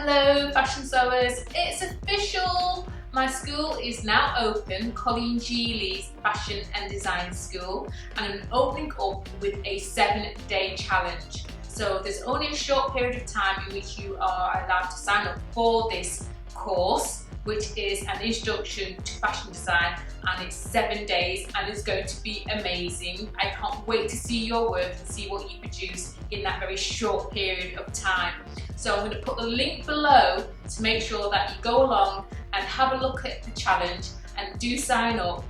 Hello Fashion Sewers, it's official! My school is now open, Colleen Lee's Fashion and Design School, and I'm opening up with a 7-day challenge. So there's only a short period of time in which you are allowed to sign up for this course, which is an introduction to fashion design, and it's 7 days and it's going to be amazing. I can't wait to see your work and see what you produce in that very short period of time. So I'm going to put the link below to make sure that you go along and have a look at the challenge and do sign up.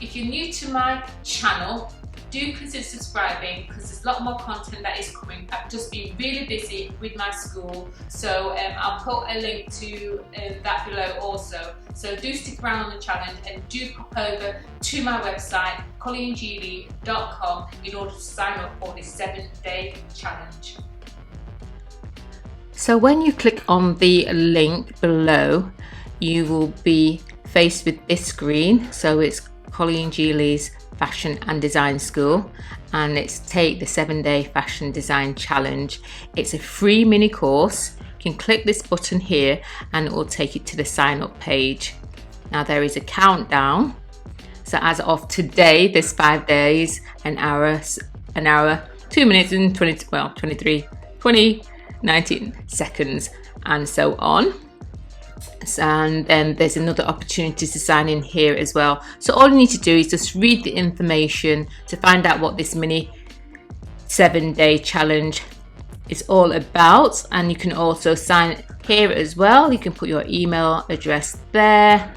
If you're new to my channel, do consider subscribing because there's a lot more content that is coming. I've just been really busy with my school, so I'll put a link to that below also. So do stick around on the challenge and do pop over to my website colleenglee.com in order to sign up for this 7-day challenge. So when you click on the link below, you will be faced with this screen. So it's Colleen Lee's Fashion and Design School, and it's Take the 7-Day Fashion Design Challenge. It's a free mini course. You can click this button here and it will take you to the sign up page. Now there is a countdown. So as of today, there's 5 days, an hour, 2 minutes and 19 seconds, and so on. And then there's another opportunity to sign in here as well. So all you need to do is just read the information to find out what this mini 7-day challenge is all about. And you can also sign here as well. You can put your email address there,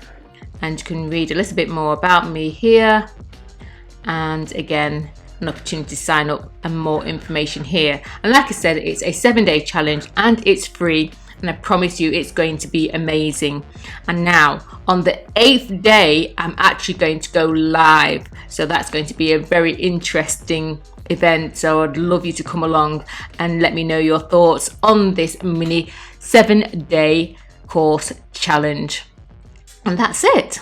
and you can read a little bit more about me here, and again an opportunity to sign up and more information here. And like I said, it's a 7-day challenge and it's free, and I promise you it's going to be amazing. And now on the 8th day I'm actually going to go live, so that's going to be a very interesting event. So I'd love you to come along and let me know your thoughts on this mini 7-day course challenge. And that's it.